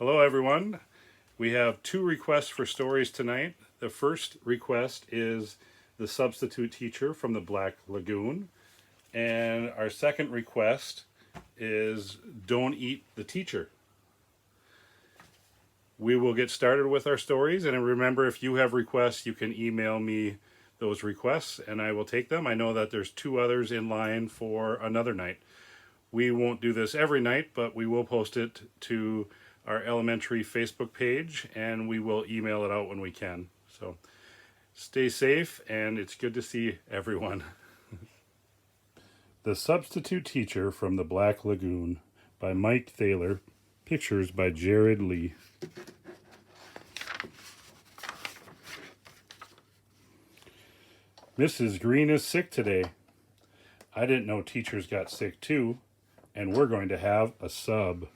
Hello, everyone. We have two requests for stories tonight. The first request is The Substitute Teacher from the Black Lagoon. And our second request is Don't Eat the Teacher. We will get started with our stories. And remember, if you have requests, you can email me those requests and I will take them. I know that there's two others in line for another night. We won't do this every night, but we will post it to our elementary Facebook page and we will email it out when we can. So stay safe and it's good to see everyone. The Substitute Teacher from the Black Lagoon by Mike Thaler. Pictures by Jared Lee. Mrs. Green is sick today. I didn't know teachers got sick too, and we're going to have a sub.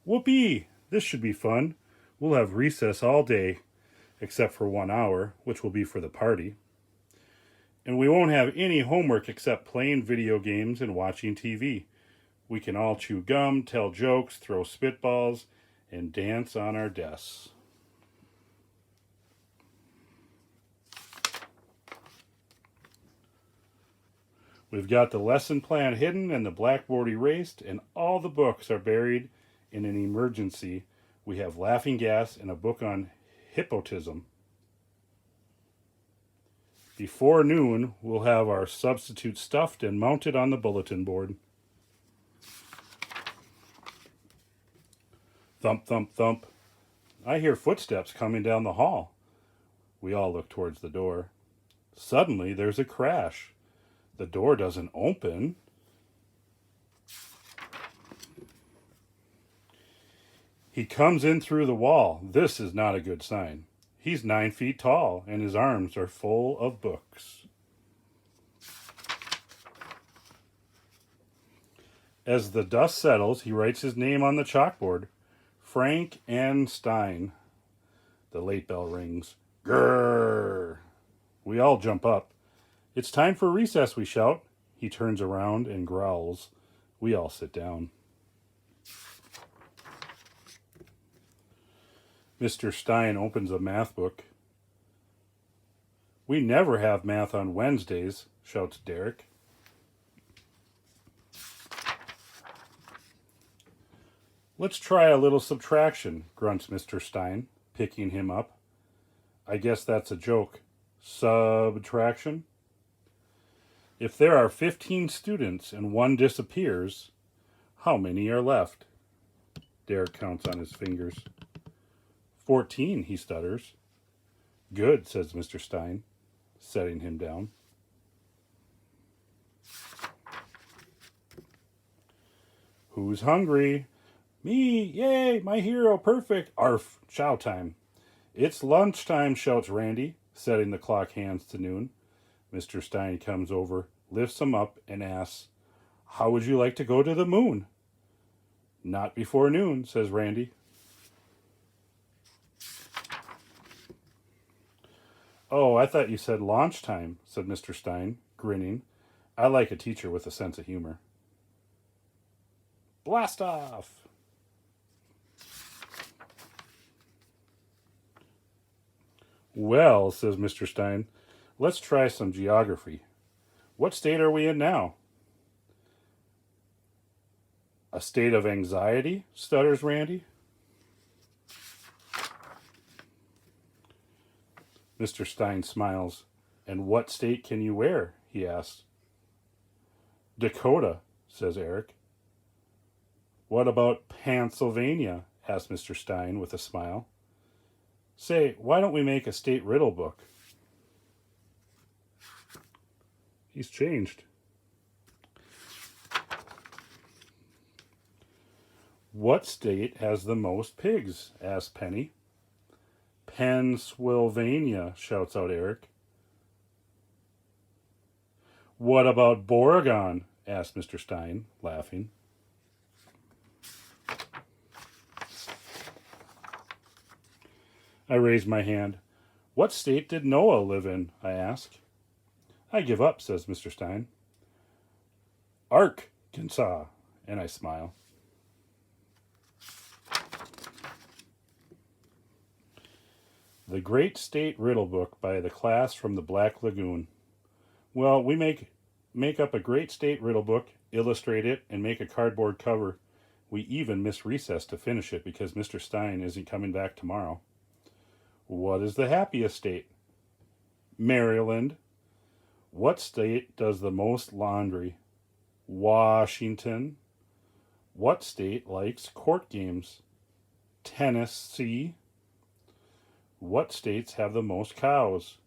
Whoopee! This should be fun. We'll have recess all day, except for 1 hour, which will be for the party. And we won't have any homework except playing video games and watching TV. We can all chew gum, tell jokes, throw spitballs, and dance on our desks. We've got the lesson plan hidden and the blackboard erased, and all the books are buried in an emergency. We have laughing gas and a book on hypnotism. Before noon, we'll have our substitute stuffed and mounted on the bulletin board. Thump, thump, thump. I hear footsteps coming down the hall. We all look towards the door. Suddenly, there's a crash. The door doesn't open. He comes in through the wall. This is not a good sign. He's 9 feet tall, and his arms are full of books. As the dust settles, he writes his name on the chalkboard. Frank N. Stein. The late bell rings. Grrr! We all jump up. It's time for recess, we shout. He turns around and growls. We all sit down. Mr. Stein opens a math book. We never have math on Wednesdays, shouts Derek. Let's try a little subtraction, grunts Mr. Stein, picking him up. I guess that's a joke. Subtraction? If there are 15 students and one disappears, how many are left? Derek counts on his fingers. 14, he stutters. Good, says Mr. Stein, setting him down. Who's hungry? Me, yay, my hero, perfect. Arf, chow time. It's lunchtime, shouts Randy, setting the clock hands to noon. Mr. Stein comes over, lifts him up, and asks, How would you like to go to the moon? Not before noon, says Randy. Oh, I thought you said launch time, said Mr. Stein, grinning. I like a teacher with a sense of humor. Blast off! Well, says Mr. Stein, let's try some geography. What state are we in now? A state of anxiety, stutters Randy. Mr. Stein smiles. And what state can you wear? He asks. Dakota, says Eric. What about Pennsylvania? Asks Mr. Stein with a smile. Say, why don't we make a state riddle book? He's changed. What state has the most pigs? Asks Penny. Pennsylvania, shouts out Eric. What about Oregon? Asked Mr. Stein, laughing. I raised my hand. What state did Noah live in? I asked. I give up, says Mr. Stein. Arkansas, and I smile. The Great State Riddle Book by the class from the Black Lagoon. Well, we make up a great state riddle book, illustrate it, and make a cardboard cover. We even miss recess to finish it because Mr. Stein isn't coming back tomorrow. What is the happiest state? Maryland. What state does the most laundry? Washington. What state likes court games? Tennessee. What states have the most cows?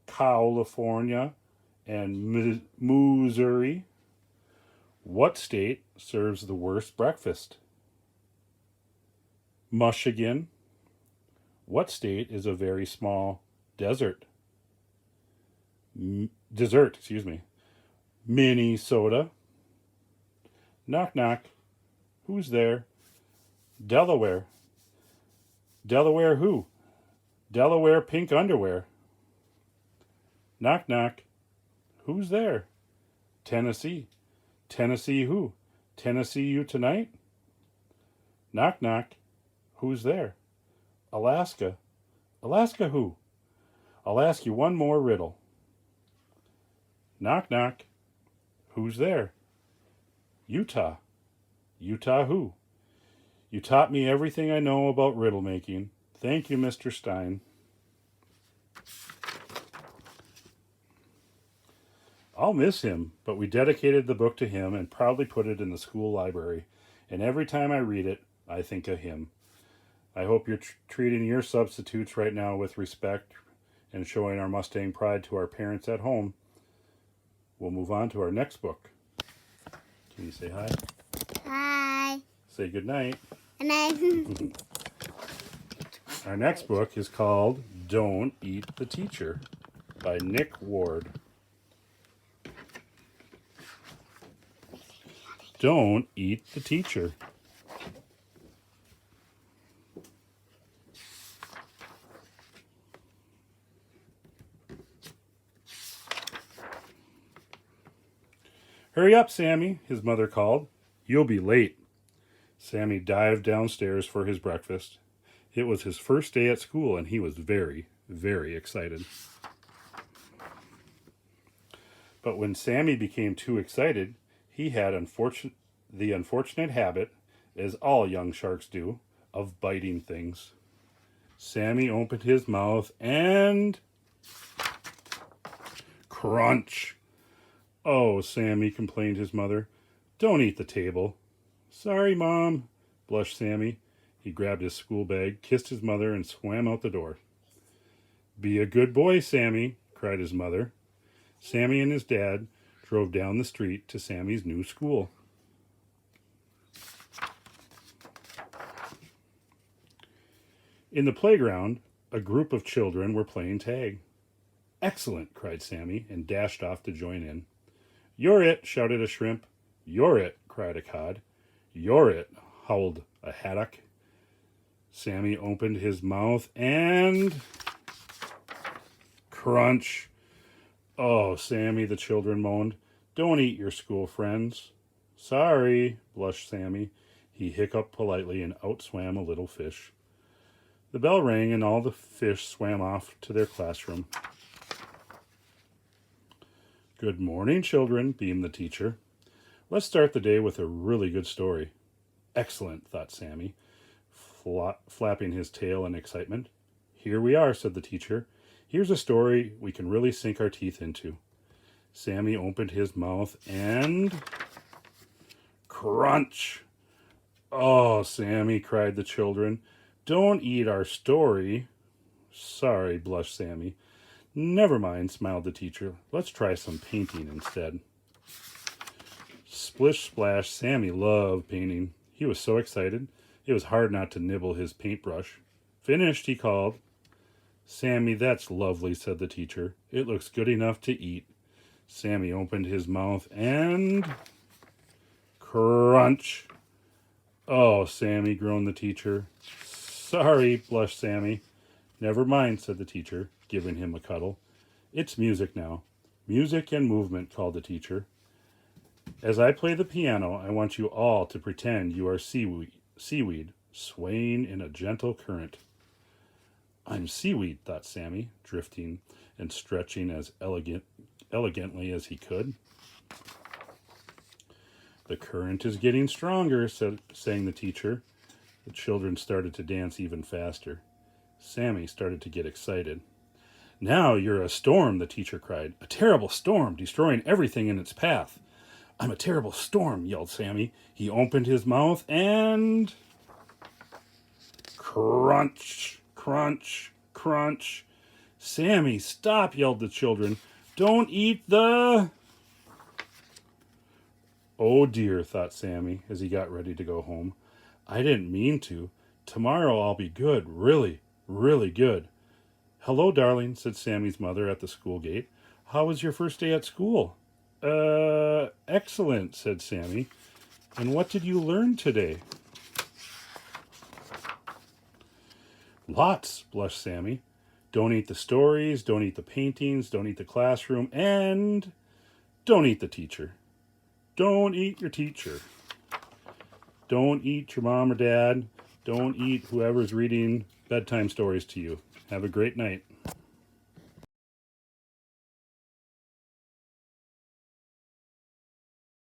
California and Missouri. What state serves the worst breakfast? Michigan. What state is a very small desert? Dessert, excuse me. Minnesota. Knock, knock. Who's there? Delaware. Delaware who? Delaware pink underwear. Knock, knock. Who's there? Tennessee. Tennessee who? Tennessee you tonight? Knock, knock. Who's there? Alaska. Alaska who? I'll ask you one more riddle. Knock, knock. Who's there? Utah. Utah who? You taught me everything I know about riddle making. Thank you, Mr. Stein. I'll miss him, but we dedicated the book to him and proudly put it in the school library. And every time I read it, I think of him. I hope you're treating your substitutes right now with respect and showing our Mustang pride to our parents at home. We'll move on to our next book. Can you say hi? Hi. Say good night. And then Our next book is called Don't Eat the Teacher by Nick Ward. Don't eat the teacher. Hurry up, Sammy, his mother called. You'll be late. Sammy dived downstairs for his breakfast. It was his first day at school, and he was very, very excited. But when Sammy became too excited, he had the unfortunate habit, as all young sharks do, of biting things. Sammy opened his mouth and... crunch! Oh, Sammy, complained his mother. Don't eat the table. Sorry, Mom, blushed Sammy. He grabbed his school bag, kissed his mother, and swam out the door. Be a good boy, Sammy, cried his mother. Sammy and his dad drove down the street to Sammy's new school. In the playground, a group of children were playing tag. Excellent, cried Sammy, and dashed off to join in. You're it, shouted a shrimp. You're it, cried a cod. You're it, howled a haddock. Sammy opened his mouth and... crunch! Oh, Sammy, the children moaned. Don't eat your school friends. Sorry, blushed Sammy. He hiccuped politely and outswam a little fish. The bell rang and all the fish swam off to their classroom. Good morning, children, beamed the teacher. Let's start the day with a really good story. Excellent, thought Sammy, flapping his tail in excitement. Here we are, said the teacher. Here's a story we can really sink our teeth into. Sammy opened his mouth and... crunch! Oh, Sammy, cried the children. Don't eat our story. Sorry, blushed Sammy. Never mind, smiled the teacher. Let's try some painting instead. Splish splash, Sammy loved painting. He was so excited, it was hard not to nibble his paintbrush. Finished, he called. Sammy, that's lovely, said the teacher. It looks good enough to eat. Sammy opened his mouth and... crunch! Oh, Sammy, groaned the teacher. Sorry, blushed Sammy. Never mind, said the teacher, giving him a cuddle. It's music now. Music and movement, called the teacher. As I play the piano, I want you all to pretend you are seaweed, swaying in a gentle current. I'm seaweed, thought Sammy, drifting and stretching as elegantly as he could. The current is getting stronger, sang the teacher. The children started to dance even faster. Sammy started to get excited. Now you're a storm, the teacher cried. A terrible storm, destroying everything in its path. I'm a terrible storm, yelled Sammy. He opened his mouth and... Crunch, crunch, crunch. Sammy, stop, yelled the children. Don't eat the... Oh dear, thought Sammy as he got ready to go home. I didn't mean to. Tomorrow I'll be good, really, really good. Hello, darling, said Sammy's mother at the school gate. How was your first day at school? Excellent, said Sammy. And what did you learn today? Lots, blushed Sammy. Don't eat the stories, don't eat the paintings, don't eat the classroom, and don't eat the teacher. Don't eat your teacher. Don't eat your mom or dad. Don't eat whoever's reading bedtime stories to you. Have a great night.